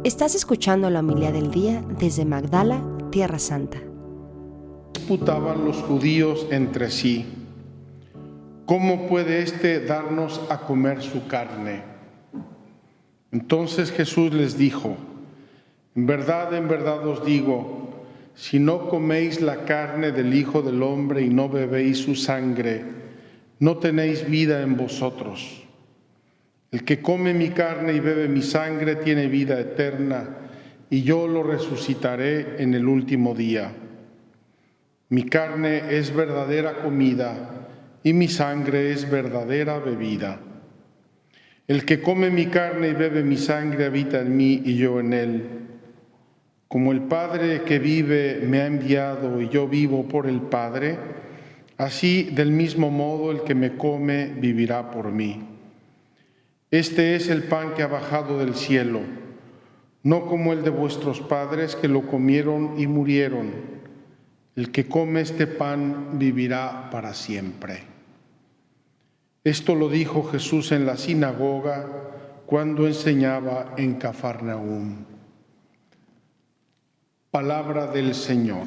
Estás escuchando la homilía del día desde Magdala, Tierra Santa. Disputaban los judíos entre sí: ¿cómo puede éste darnos a comer su carne? Entonces Jesús les dijo: en verdad os digo, si no coméis la carne del Hijo del Hombre y no bebéis su sangre, no tenéis vida en vosotros. El que come mi carne y bebe mi sangre tiene vida eterna, y yo lo resucitaré en el último día. Mi carne es verdadera comida, y mi sangre es verdadera bebida. El que come mi carne y bebe mi sangre habita en mí y yo en él. Como el Padre que vive me ha enviado y yo vivo por el Padre, así del mismo modo el que me come vivirá por mí. Este es el pan que ha bajado del cielo, no como el de vuestros padres que lo comieron y murieron. El que come este pan vivirá para siempre. Esto lo dijo Jesús en la sinagoga cuando enseñaba en Cafarnaúm. Palabra del Señor.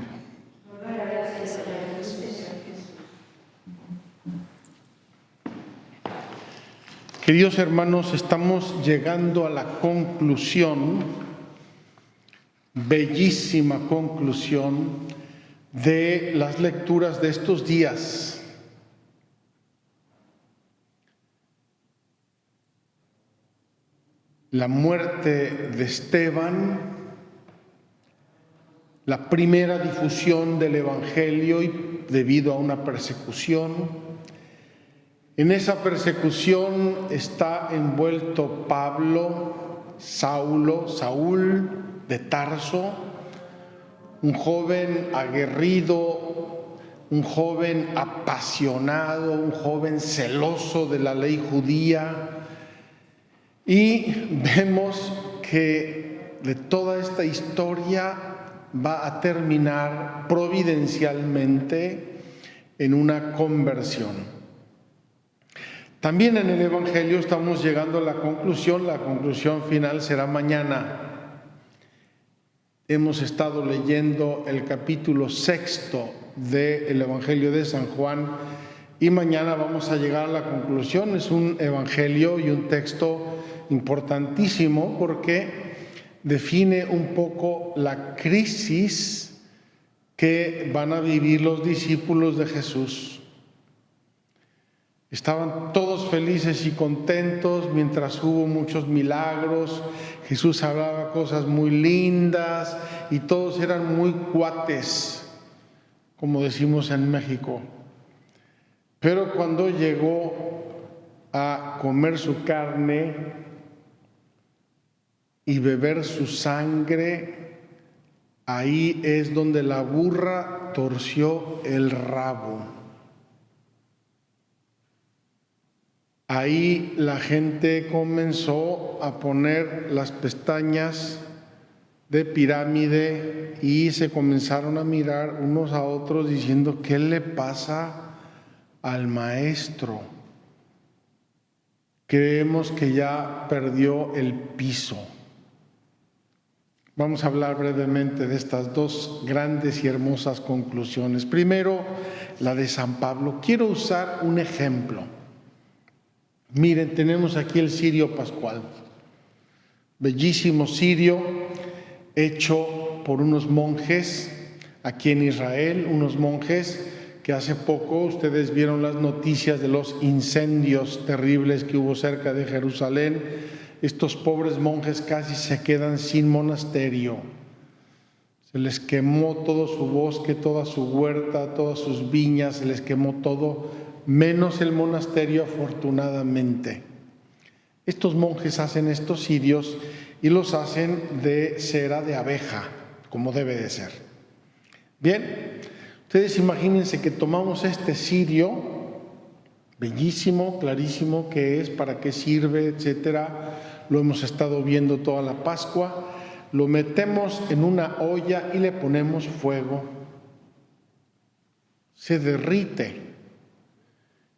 Queridos hermanos, estamos llegando a la conclusión, bellísima conclusión, de las lecturas de estos días. La muerte de Esteban, la primera difusión del Evangelio y debido a una persecución. En esa persecución está envuelto Saúl de Tarso, un joven aguerrido, un joven apasionado, un joven celoso de la ley judía. Y vemos que de toda esta historia va a terminar providencialmente en una conversión. También en el Evangelio estamos llegando a la conclusión final será mañana. Hemos estado leyendo el capítulo 6 del Evangelio de San Juan y mañana vamos a llegar a la conclusión. Es un evangelio y un texto importantísimo porque define un poco la crisis que van a vivir los discípulos de Jesús. Estaban todos felices y contentos mientras hubo muchos milagros. Jesús hablaba cosas muy lindas y todos eran muy cuates, como decimos en México. Pero cuando llegó a comer su carne y beber su sangre, ahí es donde la burra torció el rabo. Ahí la gente comenzó a poner las pestañas de pirámide y se comenzaron a mirar unos a otros diciendo: ¿qué le pasa al maestro? Creemos que ya perdió el piso. Vamos a hablar brevemente de estas dos grandes y hermosas conclusiones. Primero, la de San Pablo. Quiero usar un ejemplo. Miren, tenemos aquí el cirio pascual, bellísimo cirio hecho por unos monjes aquí en Israel, unos monjes que hace poco ustedes vieron las noticias de los incendios terribles que hubo cerca de Jerusalén. Estos pobres monjes casi se quedan sin monasterio. Se les quemó todo su bosque, toda su huerta, todas sus viñas, se les quemó todo, menos el monasterio, afortunadamente. Estos monjes hacen estos cirios y los hacen de cera de abeja, como debe de ser. Bien, ustedes imagínense que tomamos este cirio, bellísimo, clarísimo qué es, para qué sirve, etcétera. Lo hemos estado viendo toda la Pascua. Lo metemos en una olla y le ponemos fuego. Se derrite.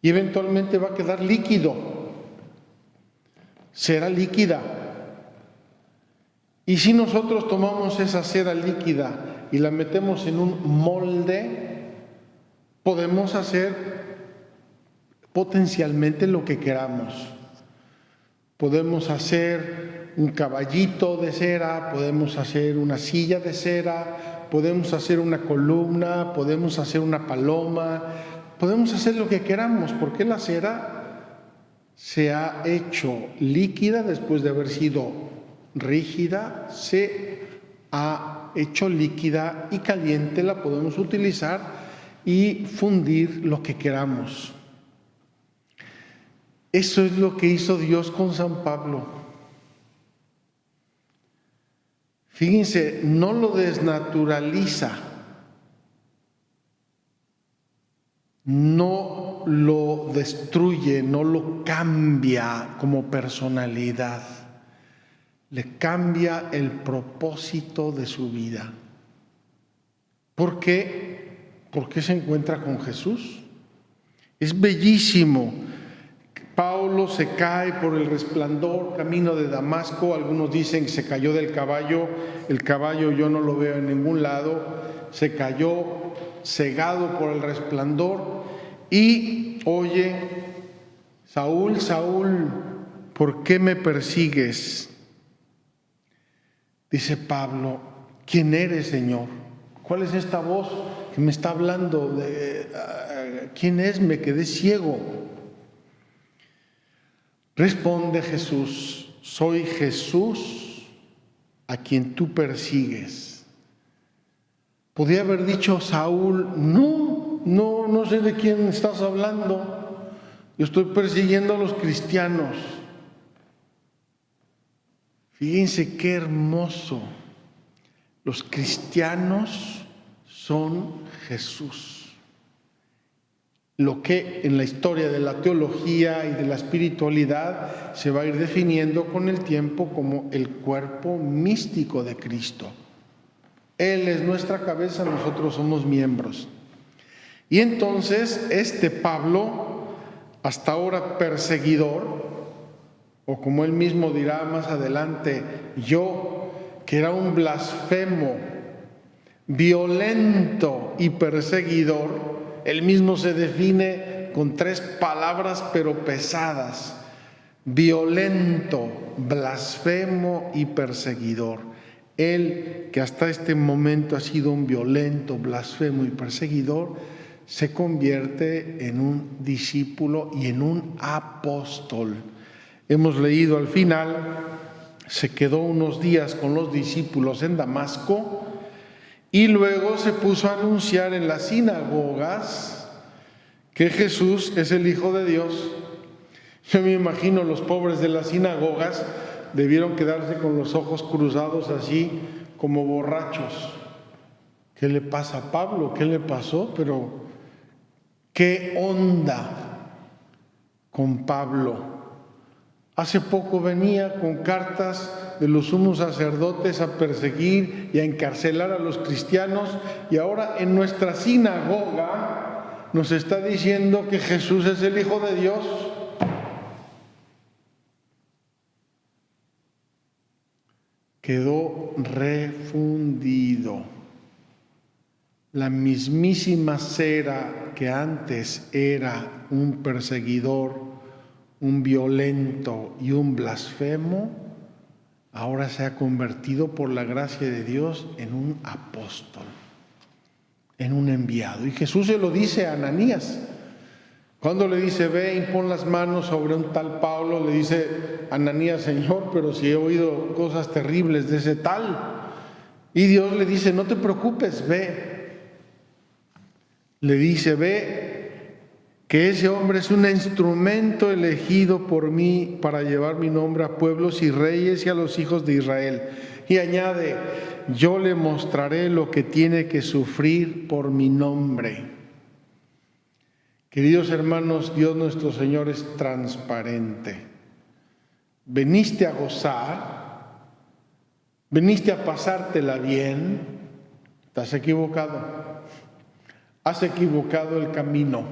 Y eventualmente va a quedar líquido, será líquida. Y si nosotros tomamos esa cera líquida y la metemos en un molde, podemos hacer potencialmente lo que queramos. Podemos hacer un caballito de cera, podemos hacer una silla de cera, podemos hacer una columna, podemos hacer una paloma, podemos hacer lo que queramos, porque la cera se ha hecho líquida después de haber sido rígida, se ha hecho líquida y caliente, la podemos utilizar y fundir lo que queramos. Eso es lo que hizo Dios con San Pablo. Fíjense, no lo desnaturaliza, no lo destruye, no lo cambia como personalidad, le cambia el propósito de su vida. ¿Por qué? Porque se encuentra con Jesús. Es bellísimo. Pablo se cae por el resplandor, camino de Damasco. Algunos dicen que se cayó del caballo. El caballo yo no lo veo en ningún lado. Se cayó cegado por el resplandor y oye: Saúl, Saúl, ¿por qué me persigues? Dice Pablo: ¿quién eres, Señor? ¿Cuál es esta voz que me está hablando? ¿Quién es? Me quedé ciego. Responde Jesús: soy Jesús a quien tú persigues. Podría haber dicho Saúl: no sé de quién estás hablando. Yo estoy persiguiendo a los cristianos. Fíjense qué hermoso. Los cristianos son Jesús. Lo que en la historia de la teología y de la espiritualidad se va a ir definiendo con el tiempo como el cuerpo místico de Cristo. Él es nuestra cabeza, nosotros somos miembros. Y entonces este Pablo, hasta ahora perseguidor, o como él mismo dirá más adelante, yo, que era un blasfemo, violento y perseguidor, él mismo se define con 3 palabras pero pesadas: violento, blasfemo y perseguidor. Él, que hasta este momento ha sido un violento, blasfemo y perseguidor, se convierte en un discípulo y en un apóstol. Hemos leído al final, se quedó unos días con los discípulos en Damasco y luego se puso a anunciar en las sinagogas que Jesús es el Hijo de Dios. Yo me imagino los pobres de las sinagogas debieron quedarse con los ojos cruzados así como borrachos. ¿Qué le pasa a Pablo? ¿Qué le pasó? Pero ¿qué onda con Pablo? Hace poco venía con cartas de los sumos sacerdotes a perseguir y a encarcelar a los cristianos, y ahora en nuestra sinagoga nos está diciendo que Jesús es el Hijo de Dios. Quedó refundido. La mismísima cera que antes era un perseguidor, un violento y un blasfemo, ahora se ha convertido por la gracia de Dios en un apóstol, en un enviado. Y Jesús se lo dice a Ananías. Cuando le dice: ve y pon las manos sobre un tal Pablo, le dice Ananías: Señor, pero si he oído cosas terribles de ese tal. Y Dios le dice: no te preocupes, ve. Le dice: ve, que ese hombre es un instrumento elegido por mí para llevar mi nombre a pueblos y reyes y a los hijos de Israel. Y añade: yo le mostraré lo que tiene que sufrir por mi nombre. Queridos hermanos, Dios nuestro Señor es transparente. Veniste a gozar, veniste a pasártela bien, te has equivocado. Has equivocado el camino.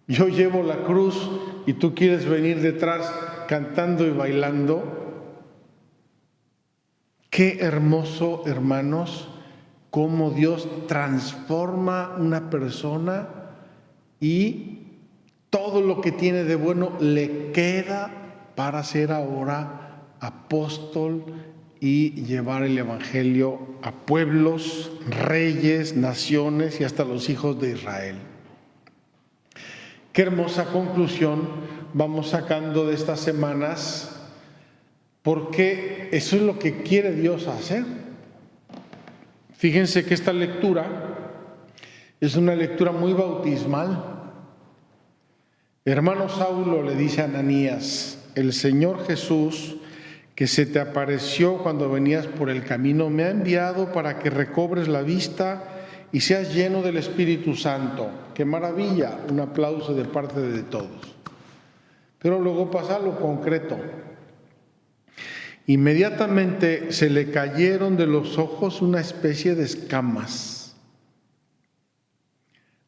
Yo llevo la cruz y tú quieres venir detrás cantando y bailando. Qué hermoso, hermanos, cómo Dios transforma una persona y todo lo que tiene de bueno le queda para ser ahora apóstol y llevar el evangelio a pueblos, reyes, naciones y hasta los hijos de Israel. Qué hermosa conclusión vamos sacando de estas semanas, porque eso es lo que quiere Dios hacer. Fíjense que esta lectura es una lectura muy bautismal. Hermano Saulo, le dice a Ananías, el Señor Jesús, que se te apareció cuando venías por el camino, me ha enviado para que recobres la vista y seas lleno del Espíritu Santo. ¡Qué maravilla! Un aplauso de parte de todos. Pero luego pasa lo concreto. Inmediatamente se le cayeron de los ojos una especie de escamas.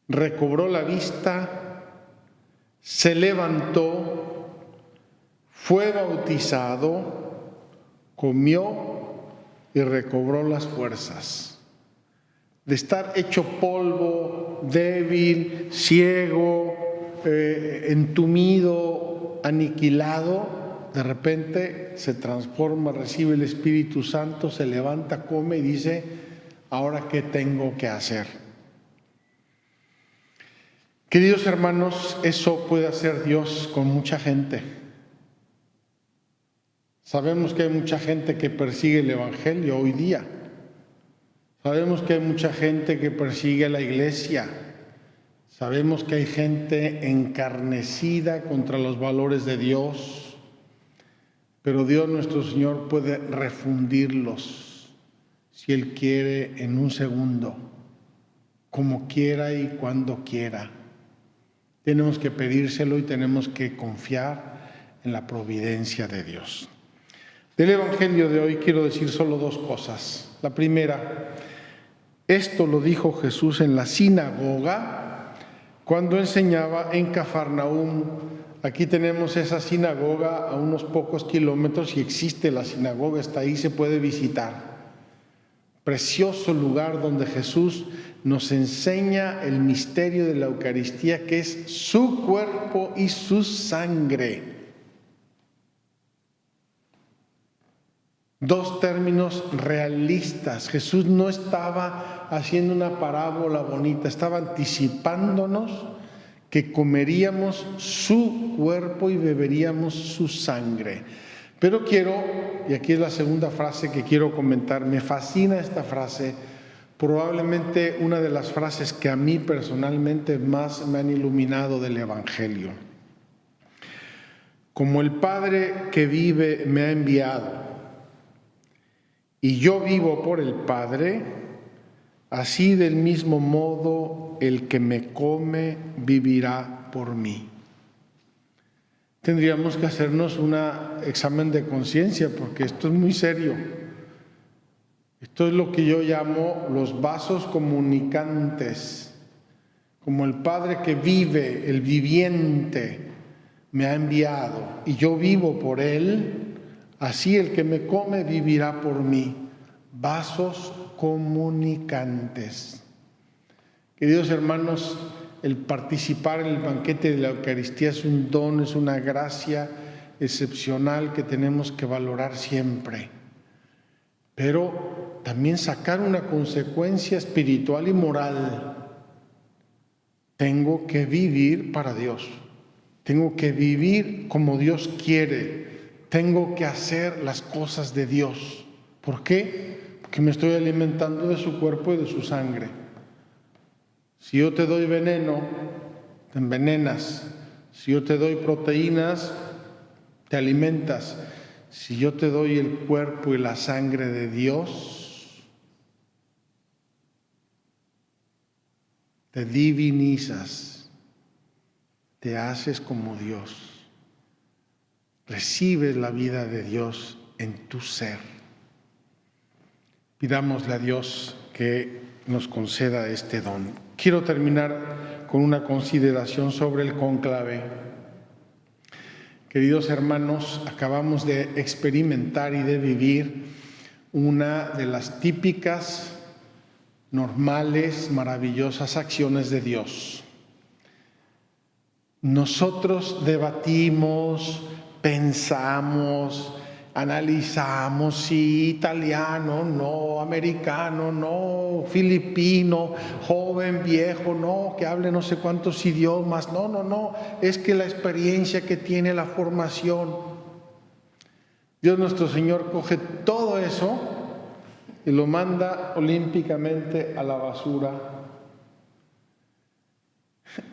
Recobró la vista, se levantó, fue bautizado, comió y recobró las fuerzas. De estar hecho polvo, débil, ciego, entumido, aniquilado, de repente se transforma, recibe el Espíritu Santo, se levanta, come y dice, ¿ahora qué tengo que hacer? Queridos hermanos, eso puede hacer Dios con mucha gente. Sabemos que hay mucha gente que persigue el Evangelio hoy día. Sabemos que hay mucha gente que persigue a la iglesia. Sabemos que hay gente encarnecida contra los valores de Dios. Pero Dios nuestro Señor puede refundirlos, si Él quiere, en un segundo, como quiera y cuando quiera. Tenemos que pedírselo y tenemos que confiar en la providencia de Dios. Del Evangelio de hoy quiero decir solo dos cosas. La primera, esto lo dijo Jesús en la sinagoga cuando enseñaba en Cafarnaúm. Aquí tenemos esa sinagoga a unos pocos kilómetros y existe la sinagoga, está ahí, se puede visitar. Precioso lugar donde Jesús nos enseña el misterio de la Eucaristía, que es su cuerpo y su sangre. Dos términos realistas. Jesús no estaba haciendo una parábola bonita, estaba anticipándonos que comeríamos su cuerpo y beberíamos su sangre. Pero quiero, y aquí es la segunda frase que quiero comentar, me fascina esta frase, probablemente una de las frases que a mí personalmente más me han iluminado del Evangelio. Como el Padre que vive me ha enviado, y yo vivo por el Padre, así del mismo modo el que me come vivirá por mí. Tendríamos que hacernos un examen de conciencia porque esto es muy serio. Esto es lo que yo llamo los vasos comunicantes. Como el Padre que vive, el viviente, me ha enviado y yo vivo por Él, así el que me come vivirá por mí. Vasos comunicantes. Queridos hermanos, el participar en el banquete de la Eucaristía es un don, es una gracia excepcional que tenemos que valorar siempre. Pero también sacar una consecuencia espiritual y moral. Tengo que vivir para Dios. Tengo que vivir como Dios quiere. Tengo que hacer las cosas de Dios. ¿Por qué? Porque me estoy alimentando de su cuerpo y de su sangre. Si yo te doy veneno, te envenenas. Si yo te doy proteínas, te alimentas. Si yo te doy el cuerpo y la sangre de Dios, te divinizas, te haces como Dios. Recibes la vida de Dios en tu ser. Pidámosle a Dios que nos conceda este don. Quiero terminar con una consideración sobre el cónclave. Queridos hermanos, acabamos de experimentar y de vivir una de las típicas, normales, maravillosas acciones de Dios. Nosotros debatimos, pensamos, analizamos, sí, italiano, no, americano, no, filipino, joven, viejo, no, que hable no sé cuántos idiomas, no, es que la experiencia que tiene, la formación. Dios nuestro Señor coge todo eso y lo manda olímpicamente a la basura.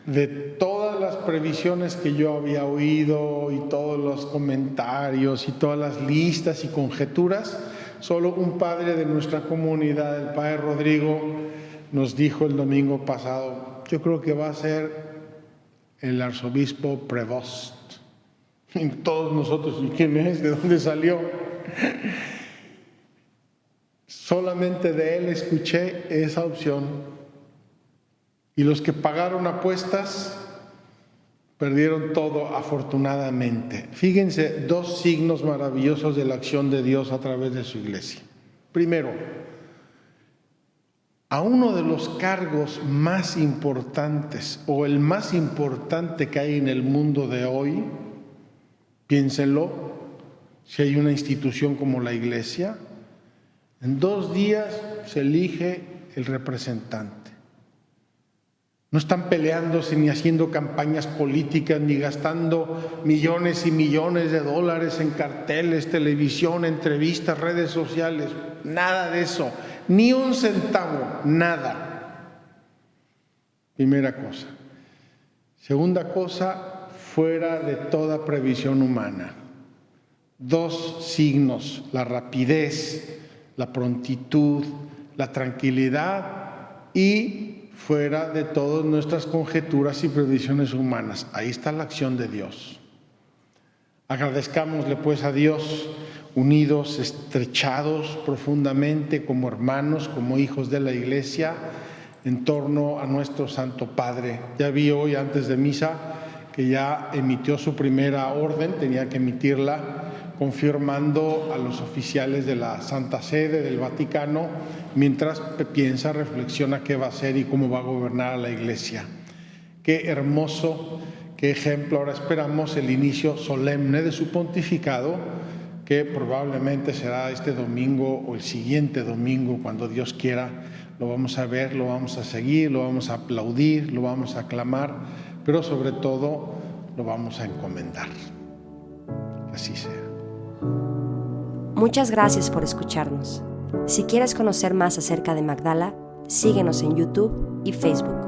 De todas las previsiones que yo había oído y todos los comentarios y todas las listas y conjeturas, solo un padre de nuestra comunidad, el padre Rodrigo, nos dijo el domingo pasado: yo creo que va a ser el arzobispo Prevost. Y todos nosotros, ¿y quién es? ¿De dónde salió? Solamente de él escuché esa opción. Y los que pagaron apuestas perdieron todo, afortunadamente. Fíjense, dos signos maravillosos de la acción de Dios a través de su iglesia. Primero, a uno de los cargos más importantes, o el más importante que hay en el mundo de hoy, piénsenlo, si hay una institución como la iglesia, en 2 días se elige el representante. No están peleándose ni haciendo campañas políticas, ni gastando millones y millones de dólares en carteles, televisión, entrevistas, redes sociales. Nada de eso. Ni un centavo, nada. Primera cosa. Segunda cosa, fuera de toda previsión humana. 2 signos: la rapidez, la prontitud, la tranquilidad y fuera de todas nuestras conjeturas y previsiones humanas. Ahí está la acción de Dios. Agradezcámosle pues a Dios, unidos, estrechados profundamente como hermanos, como hijos de la iglesia, en torno a nuestro Santo Padre. Ya vi hoy antes de misa que ya emitió su primera orden, tenía que emitirla, confirmando a los oficiales de la Santa Sede del Vaticano, mientras piensa, reflexiona qué va a hacer y cómo va a gobernar a la Iglesia. Qué hermoso, qué ejemplo. Ahora esperamos el inicio solemne de su pontificado, que probablemente será este domingo o el siguiente domingo, cuando Dios quiera. Lo vamos a ver, lo vamos a seguir, lo vamos a aplaudir, lo vamos a aclamar, pero sobre todo lo vamos a encomendar. Que así sea. Muchas gracias por escucharnos. Si quieres conocer más acerca de Magdala, síguenos en YouTube y Facebook.